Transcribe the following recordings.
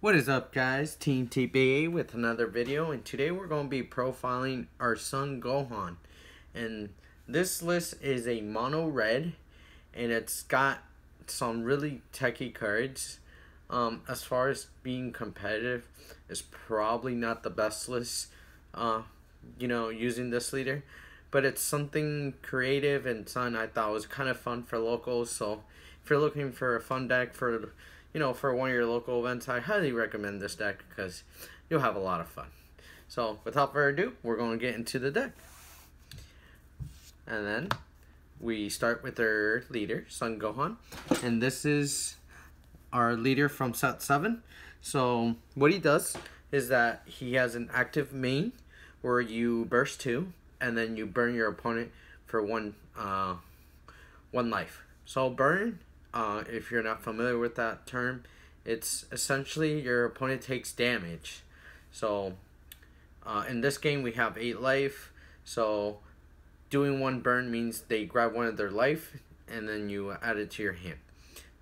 What is up, guys? Team TBA with another video, and today we're going to be profiling our son Gohan. And this list is a mono red, and it's got some really techie cards. As far as being competitive, it's probably not the best list, using this leader. But it's something creative and something I thought was kind of fun for locals. So if you're looking for a fun deck for one of your local events, I highly recommend this deck because you'll have a lot of fun. So without further ado, we're going to get into the deck. And then we start with our leader, Son Gohan. And this is our leader from set 7. So what he does is that he has an active main where you burst 2 and then you burn your opponent for one life. So burn, if you're not familiar with that term, it's essentially your opponent takes damage. So in this game we have 8 life, so doing one burn means they grab one of their life and then you add it to your hand,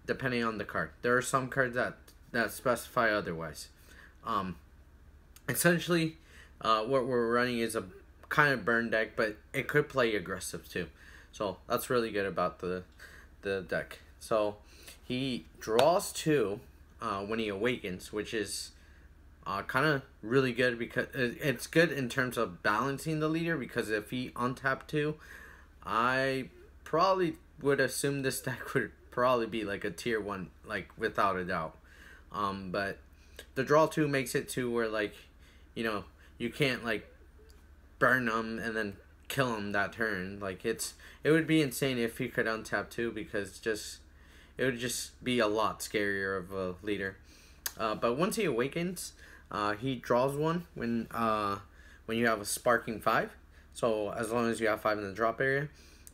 depending on the card. There are some cards that specify otherwise. Essentially what we're running is a kind of burn deck, but it could play aggressive too. So that's really good about the deck. So he draws 2 when he awakens, which is kind of really good because it's good in terms of balancing the leader, because if he untapped 2, I probably would assume this deck would probably be like a tier 1, like without a doubt. But the draw 2 makes it to where, like, you can't like burn them and then kill him that turn. Like it would be insane if he could untap 2, because it would just be a lot scarier of a leader. But once he awakens, he draws 1 when you have a sparking 5. So as long as you have 5 in the drop area,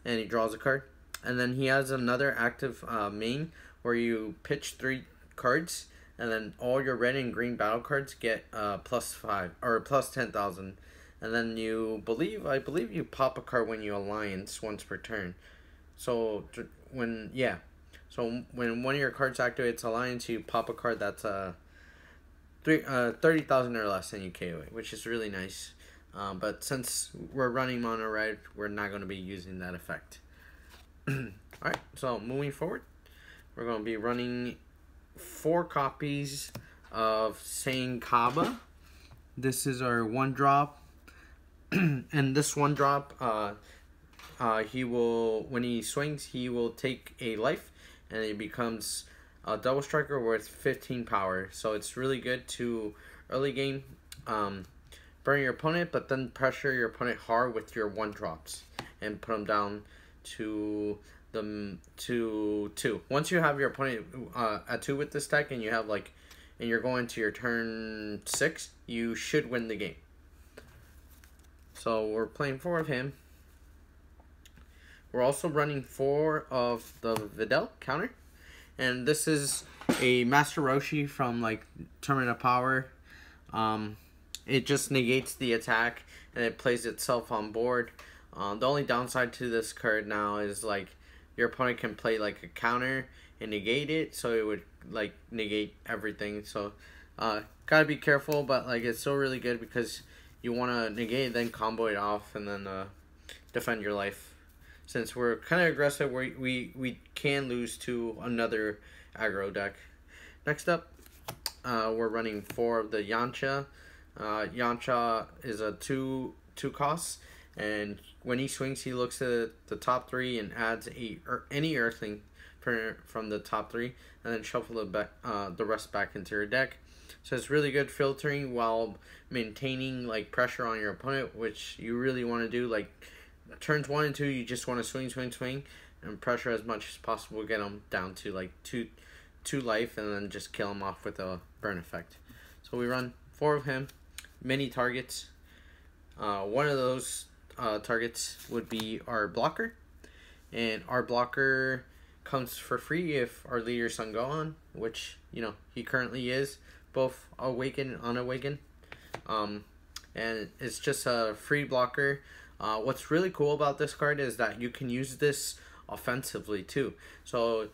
and he draws a card. And then he has another active main where you pitch 3 cards, and then all your red and green battle cards get +5 or +10,000. And then I believe you pop a card when you alliance once per turn. So when one of your cards activates alliance, you pop a card that's 30,000 or less, and you KO it, which is really nice. But since we're running mono red, we're not going to be using that effect. Alright, so moving forward, we're going to be running 4 copies of Saiyan Kaba. This is our 1-drop. And this 1-drop, he will, when he swings, he will take a life, and it becomes a double striker worth 15 power. So it's really good to early game burn your opponent, but then pressure your opponent hard with your 1-drops and put them down to 2. Once you have your opponent at 2 with this deck, and you're going to your turn 6, you should win the game. So we're playing 4 of him. We're also running 4 of the Videl counter. And this is a Master Roshi from like Tournament of Power. It just negates the attack and it plays itself on board. The only downside to this card now is like your opponent can play like a counter and negate it, so it would like negate everything. So gotta be careful, but like it's still really good because you want to negate it, then combo it off, and then defend your life. Since we're kind of aggressive, we can lose to another aggro deck. Next up, we're running 4 of the Yamcha. Yamcha is a 2 cost, and when he swings, he looks at the top 3 and adds any Earthling from the top 3, and then shuffle the rest back into your deck. So it's really good filtering while maintaining like pressure on your opponent, which you really want to do. Like turns 1 and 2, you just want to swing, and pressure as much as possible, get them down to like 2 life, and then just kill them off with a burn effect. So we run 4 of him, many targets. One of those targets would be our blocker, and our blocker comes for free if our leader Son Gohan, which he currently is, both awaken and unawaken. And it's just a free blocker. What's really cool about this card is that you can use this offensively too. So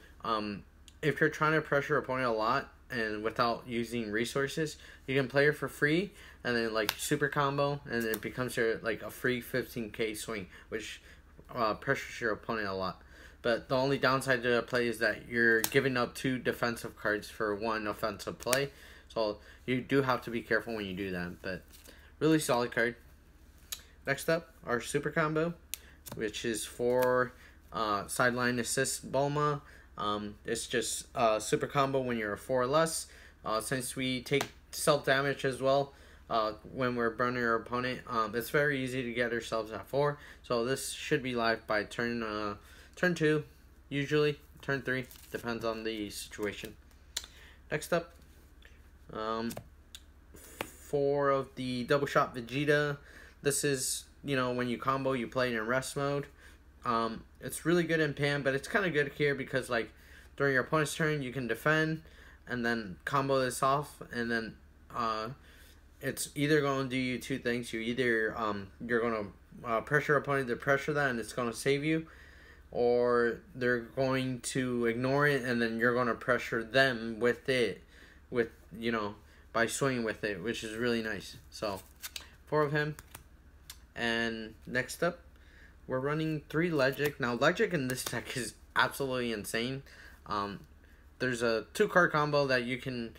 if you're trying to pressure your opponent a lot, and without using resources, you can play her for free, and then like super combo, and it becomes your like a free 15k swing, which pressures your opponent a lot. But the only downside to the play is that you're giving up 2 defensive cards for 1 offensive play. So you do have to be careful when you do that. But really solid card. Next up, our super combo, which is for sideline assist Bulma. It's just super combo when you're a 4 or less. Since we take self damage as well when we're burning our opponent, it's very easy to get ourselves at 4. So this should be live by turn 2, usually turn 3, depends on the situation. Next up, 4 of the double shot Vegeta. This is, you know, when you combo, you play it in rest mode. It's really good in Pan, but it's kind of good here because like during your opponent's turn, you can defend and then combo this off, and then it's either going to do you 2 things. You either you're going to pressure your opponent to pressure that, and it's going to save you, or they're going to ignore it, and then you're going to pressure them with it, with, you know, by swinging with it, which is really nice. So 4 of him. And next up, we're running 3 Legic. Now Legic in this deck is absolutely insane. There's a 2 card combo that you can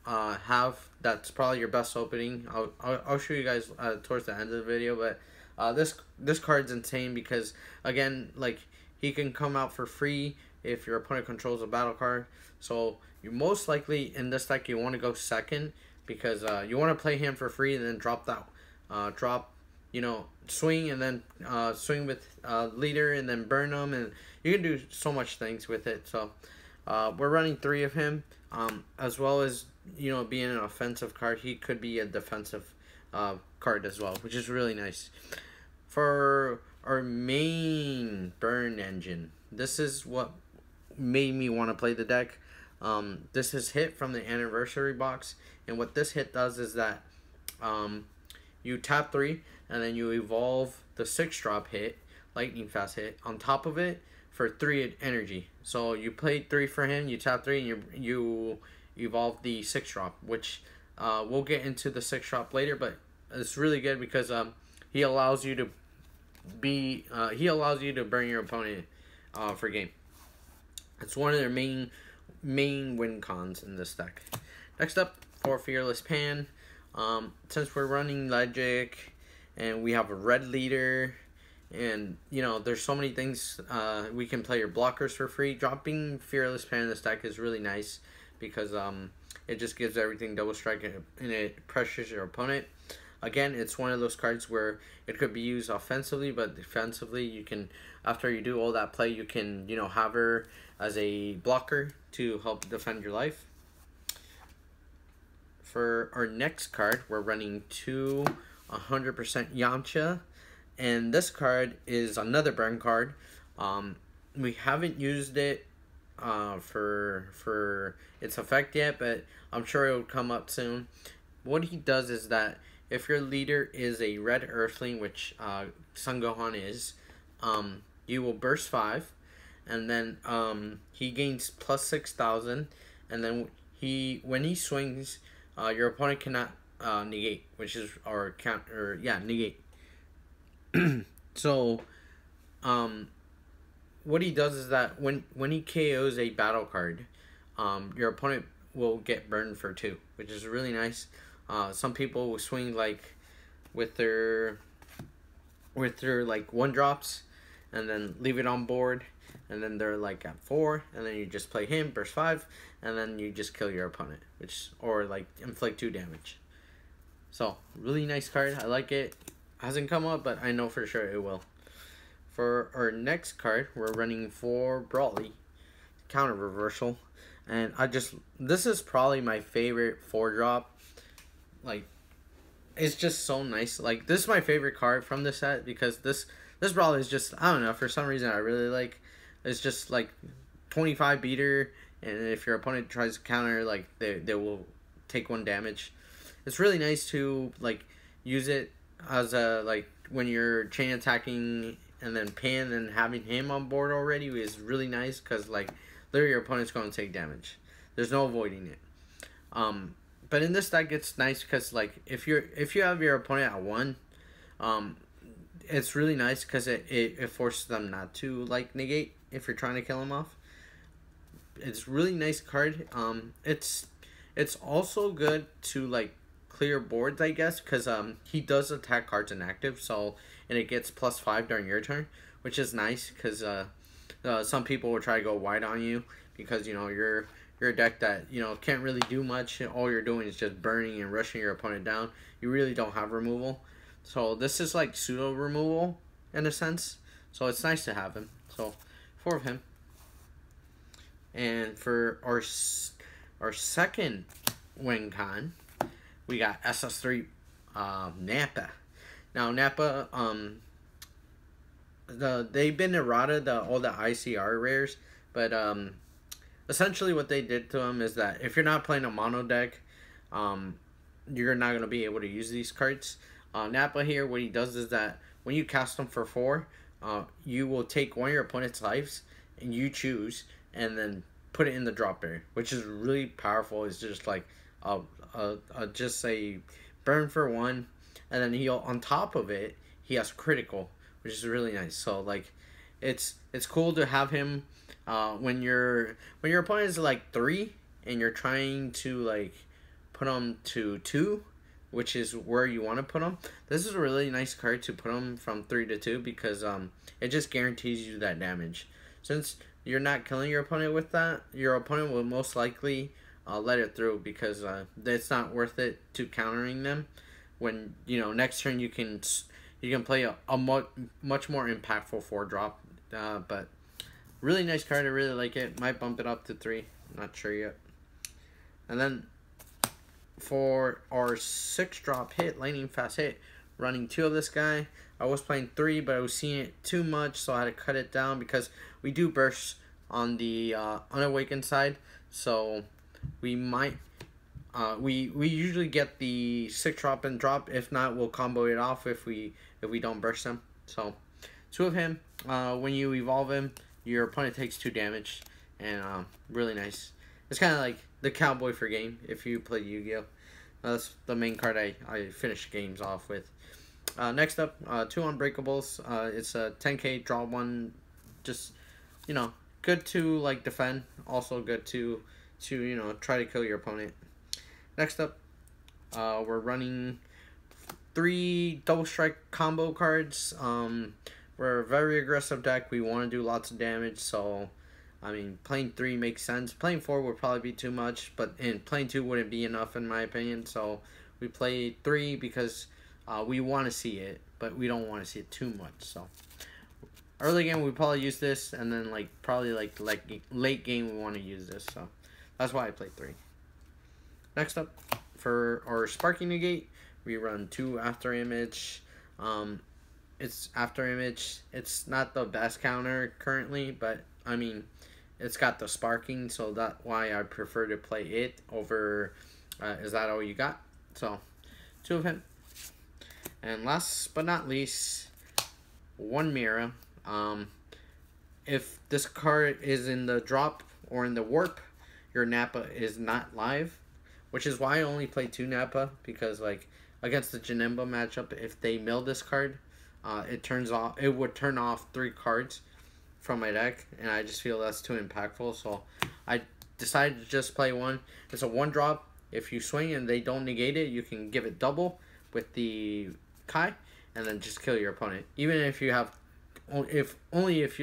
have that's probably your best opening. I'll show you guys towards the end of the video, but this card's insane because, again, like, he can come out for free if your opponent controls a battle card. So you most likely in this deck you want to go second because you want to play him for free and then drop that you know, swing and then swing with leader and then burn them, and you can do so much things with it. So we're running 3 of him, as well as, you know, being an offensive card, he could be a defensive card as well, which is really nice. For our main burn engine, this is what made me want to play the deck. This is hit from the anniversary box, and what this hit does is that you tap 3 and then you evolve the 6-drop hit, lightning fast hit, on top of it for 3 energy. So you play 3 for him, you tap 3, and you evolve the 6-drop, which we'll get into the 6-drop later, but it's really good because he allows you to burn your opponent for game. It's one of their main win cons in this deck. Next up, for Fearless Pan, since we're running Legic and we have a red leader, and, you know, there's so many things, we can play your blockers for free. Dropping Fearless Pan in this deck is really nice because it just gives everything double strike and it pressures your opponent. Again, it's one of those cards where it could be used offensively, but defensively you can, after you do all that play, you can, you know, have her as a blocker to help defend your life. For our next card, we're running 2 100% Yamcha, and this card is another burn card. We haven't used it for its effect yet, but I'm sure it will come up soon. What he does is that if your leader is a red earthling, which Son Gohan is, you will burst 5, and then he gains plus 6,000, and then when he swings, your opponent cannot negate, which is negate. So what he does is that when he KOs a battle card, your opponent will get burned for 2, which is really nice. Some people will swing like with their like 1-drops and then leave it on board, and then they're like at 4, and then you just play him, burst 5, and then you just kill your opponent, or like inflict 2 damage. So really nice card. I like it. Hasn't come up, but I know for sure it will. For our next card, we're running 4 Brawly counter reversal, and this is probably my favorite 4-drop. Like, it's just so nice. Like, this is my favorite card from the set because this Brawly is just, I don't know, for some reason I really like. It's just like 25 beater, and if your opponent tries to counter, like, they will take 1 damage. It's really nice to like use it as a, like, when you're chain attacking and then Pan and having him on board already is really nice because, like, literally your opponent's going to take damage. There's no avoiding it. But in this deck, it's nice because like if you have your opponent at 1, it's really nice because it forces them not to like negate if you're trying to kill them off. It's really nice card. It's also good to like clear boards, I guess, because he does attack cards inactive, so and it gets +5 during your turn, which is nice because some people will try to go wide on you because you're a deck that can't really do much. All you're doing is just burning and rushing your opponent down. You really don't have removal, so this is like pseudo removal in a sense. So it's nice to have him. So 4 of him. And for our second win con, we got SS3 Nappa. Now Nappa, they've been errata all the ICR rares, but essentially what they did to them is that if you're not playing a mono deck, you're not gonna be able to use these cards. Nappa here, what he does is that when you cast them for 4, you will take one of your opponent's lives and you choose, and then put it in the drop area, which is really powerful. It's just like just a burn for 1, and then he'll on top of it he has critical, which is really nice. So like it's cool to have him when your opponent is like 3 and you're trying to like put him to 2, which is where you want to put him. This is a really nice card to put him from 3 to 2 because it just guarantees you that damage. Since you're not killing your opponent with that, your opponent will most likely let it through because it's not worth it to countering them. When next turn you can play a much more impactful 4-drop. But really nice card. I really like it. Might bump it up to 3. Not sure yet. And then for our 6-drop hit, lightning fast hit, running 2 of this guy. I was playing 3, but I was seeing it too much, so I had to cut it down because we do burst on the unawakened side. So we might we usually get the 6-drop and drop. If not, we'll combo it off if we don't burst him. So 2 of him. When you evolve him, your opponent takes 2 damage, and really nice. It's kind of like the cowboy for game if you play Yu-Gi-Oh. That's the main card I finish games off with. Next up, 2 Unbreakables. It's a 10k, draw 1. Just, good to like defend. Also good to try to kill your opponent. Next up, we're running 3 double strike combo cards. We're a very aggressive deck. We want to do lots of damage, so I mean, playing 3 makes sense. Playing 4 would probably be too much, and playing 2 wouldn't be enough in my opinion. So we play 3 because we want to see it, but we don't want to see it too much. So early game we probably use this, and then probably late game we want to use this. So that's why I played 3. Next up, for our Sparking Negate, we run 2 After Image. It's After Image. It's not the best counter currently, but I mean, it's got the sparking, so that's why I prefer to play it over. Is that all you got? So 2 of him. And last but not least, 1 Mira. If this card is in the drop or in the warp, your Nappa is not live, which is why I only play 2 Nappa, because like against the Janemba matchup, if they mill this card, it would turn off 3 cards from my deck, and I just feel that's too impactful, so I decided to just play 1. It's a 1-drop. If you swing and they don't negate it, you can give it double with the Kai, and then just kill your opponent. Even if you have, only if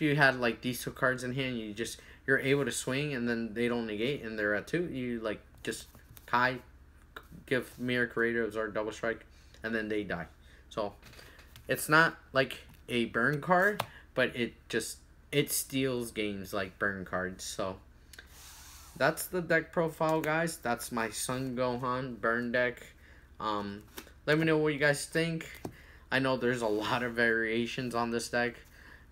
you had like these 2 cards in hand, you're able to swing, and then they don't negate, and they're at 2. You like just Kai, give Mirror Creator Absorb double strike, and then they die. So it's not like a burn card, but it steals games like burn cards. So that's the deck profile, guys. That's my Son Gohan burn deck. Let me know what you guys think. I know there's a lot of variations on this deck,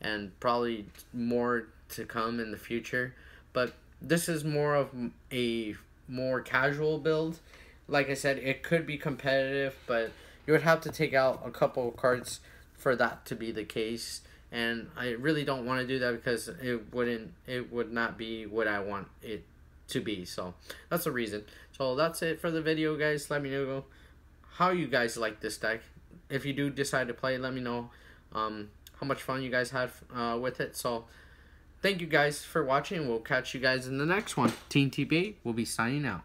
and probably more to come in the future, but this is more of a more casual build. Like I said, it could be competitive, but you would have to take out a couple of cards for that to be the case, and I really don't want to do that because it would not be what I want it to be. So that's the reason. So that's it for the video, guys. Let me know how you guys like this deck. If you do decide to play, let me know how much fun you guys had with it. So thank you guys for watching. We'll catch you guys in the next one. Team TBA will be signing out.